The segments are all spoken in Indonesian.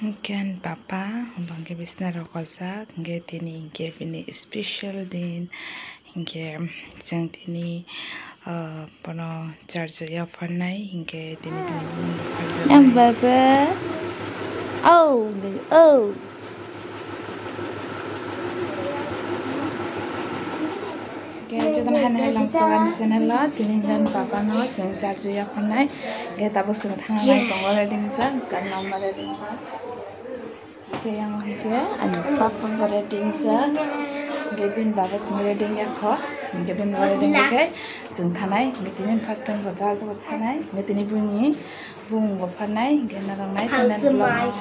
Kan papa bangke bisna rokosa hingga tini hingga ini special din hingga jeng tini pono charger ya farnai hingga tini bini bumbu farjan baba oh Jodan hanai lamsagan channel la tini gan papa no seng charger ya farnai hingga tabu seng thangai tongo reding sa kan nama reding sa yang hingga anu papa reding sa Gavin Baba Smiling ya kho Gavin Wedding ke sing thanai ngetini first time bazar jo thanai ngetini bungi bung go phanai gena rangai tanan blog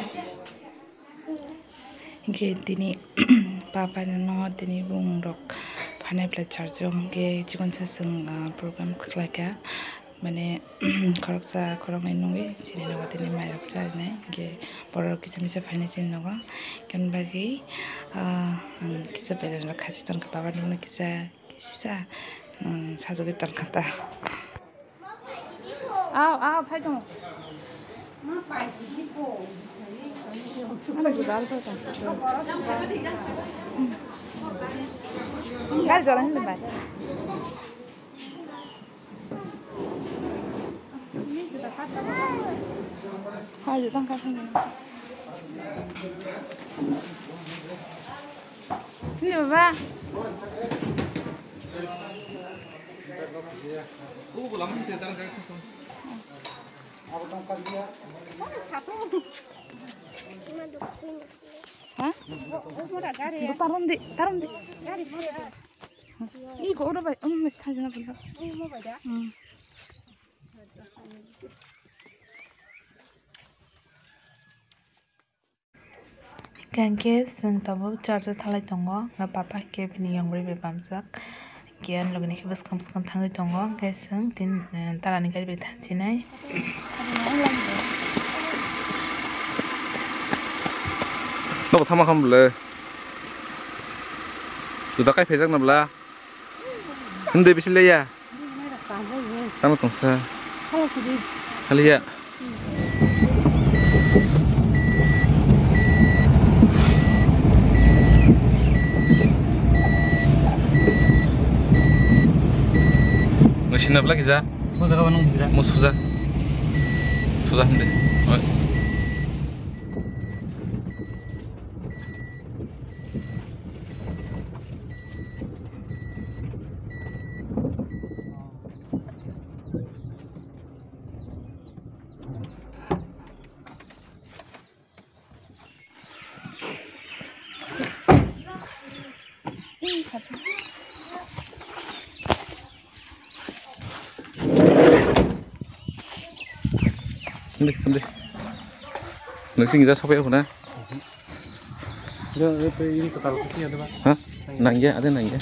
ngetini papa no tini bung rok phanai pla charge ge jikon sa sing program khlaka mane khoroksa khoroknai nungi chini no tini mai rok charne ge borok kisamisa phainai chin no kan bagi kisah pelan lo kasih ton ke papa dulu kisah satu ton kata phải dong apa juga alto kan nggak jalan lebat ayo tangkap ini ini baba taruh di 이거 오래 봐 엄마 타잖아 본다 Gangke sing tabu charger thalai tongo nga papa ke bini yongri be bamsak gian logni ke bas kamskan thangi tongo ke sing tin tarani gari be thancinai no thama kham le tu da kai phejak na bla hunde bisle ya sama tongsa khali ya Mesin apa lagi za? Musa kapan nung kita? Musuh sudah deh. 근데 nasi kita sampai mana? Itu ini total kucing ada pak? Hah? Nangya ada nangya.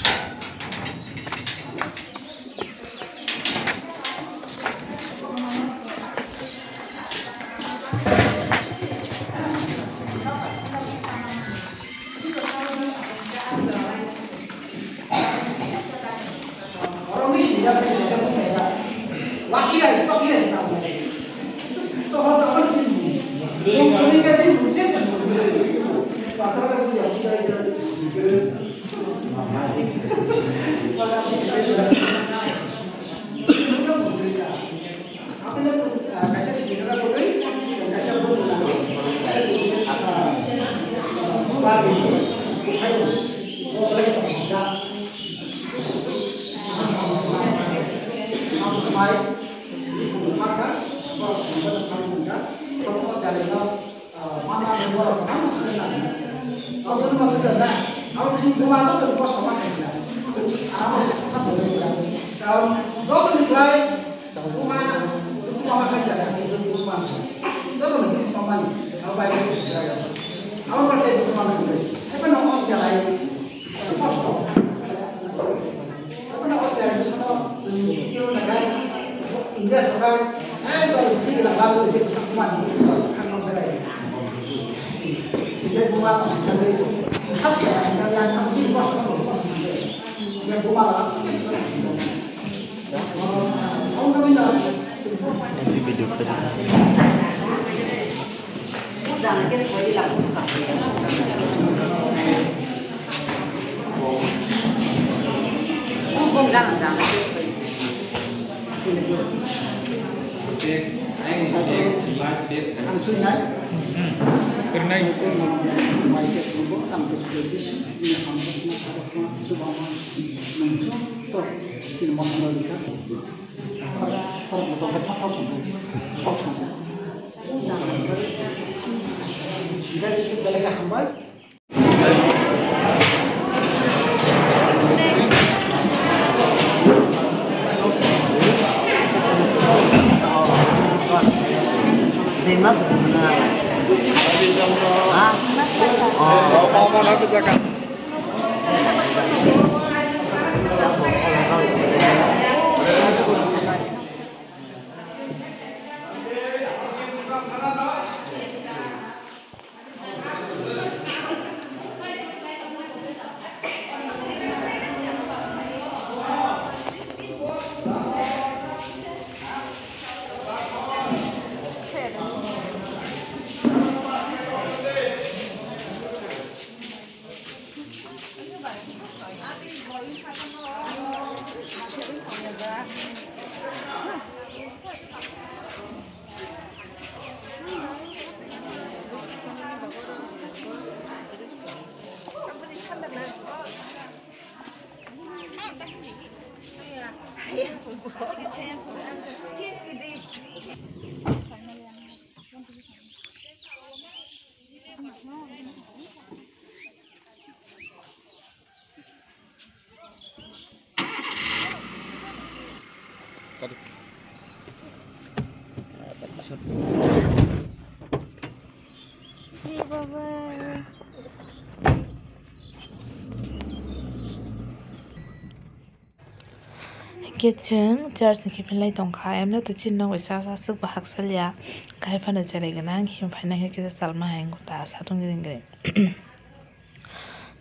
Kitchen church ni kipilai tongkha emla to chin nong isa sa suk bahak salya kai phana chare ganang him phana he kisa salma hang ta sa tung ring gre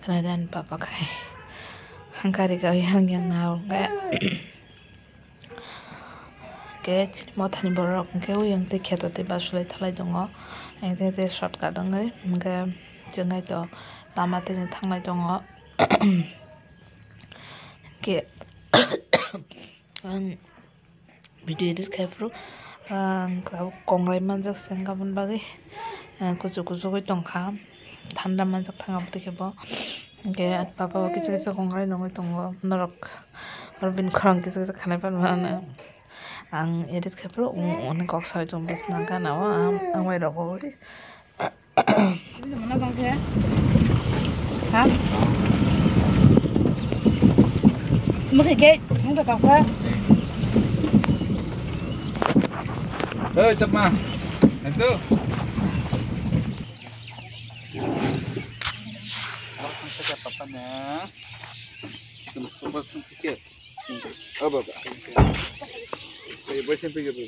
kanadan papa kai hangkari ka yang naw ga ke chin mo thani borok ke uyang te kheto te basulai thalai dongo ang te shortcut angai ga jengai to lama te thanglai dongo ke video edit kaifru kongrai manjak sengkabun bagi kucu goi tongkha thanda manjak thangab tikebo ke papa kisa kongrai nongoi tongo norok orbin khorang kisa khanai pan mana ang edit kaifru on kok sai tong bisna kana wa ang wai rogo ri mana tongse ha mukhe ke mungta tongkha Cepat mah, itu. Langsung saja papannya. Coba sedikit. Apa? Kayak boleh sampai gitu.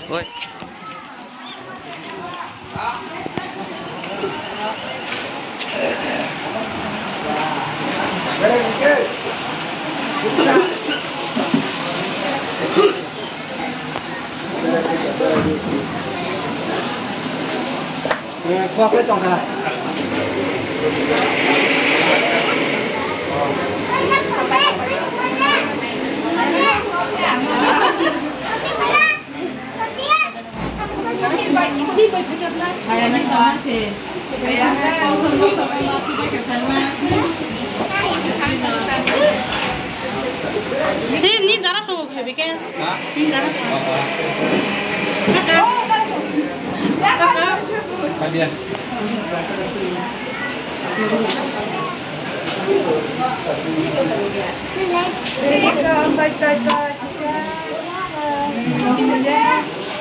Oi. Khoa phết trong cả. Ini darah semua bikin. Ini darah. Hadiah.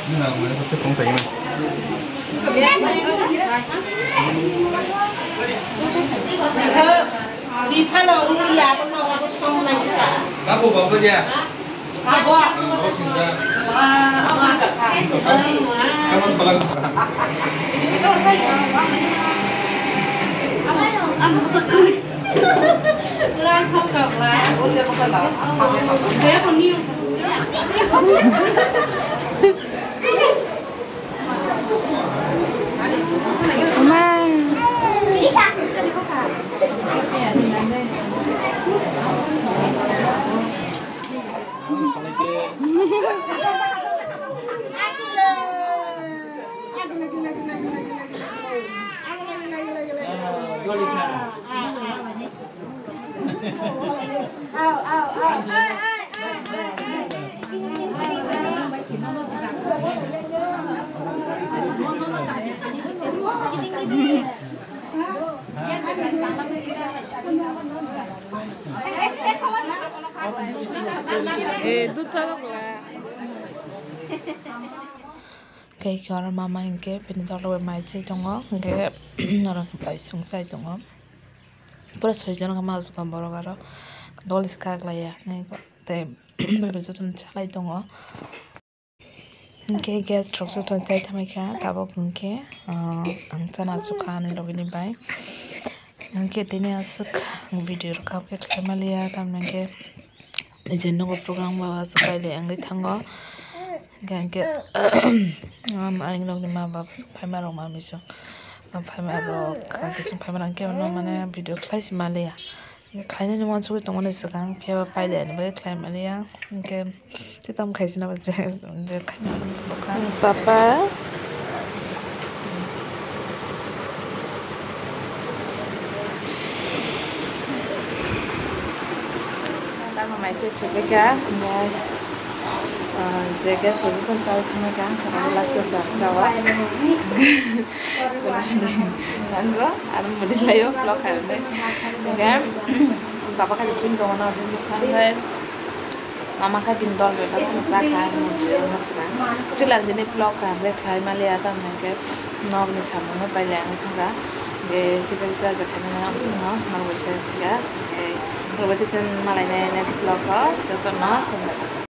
Ini namanya satu kongsi ini. Đi phát đầu đi à con nào là con sông này chứ cả. Các bộ bảo tôi nha. Các bộ. Có xin ra. Ông ăn giật thải. Cảm ơn bạn. Ăn nó giật cười. Lan không cầm lá. Bé còn nhiều. Mama. Itu cara pula. Cái cho nó mama hình cái bên đó là mai chơi trong ngõ cái nó là phải xuống sai trong ngõ pura soi cho nó mà giúp con bảo cái đó đôi lúc khác lại này có thể bây giờ tôi chạy trong ngõ cái gas truck cho tôi chạy tham gia tao bảo cái anh ta nói số khăn này rồi đi bay cái tên là sức video rồi cái Malaysia tam này cái giờ nó có program vào sức bay để anh ấy thằng ngõ cái anh log lima bapak supaya marong mami so supaya marong cái supaya marong cái nó mana video class Malaysia cái này nó suy tông này sekarang phía bapak pilot này bagai class Malaysia cái kita mau kasih nama saya cái papa kita mau main cek ya jaga sudah tuh cari kamera kan karena last tuh sawa nggak ada model lain vlog kan kan papa kan cinta mana ada kan mama kan bindol bebas susah kan model kan itu lagi nih vlog kan kayak Malaysia tuh mereka nog nih sama nggak banyak kan kita aja kan nggak semua mau share ya kalau berarti sen Malaysia next vlog contohnya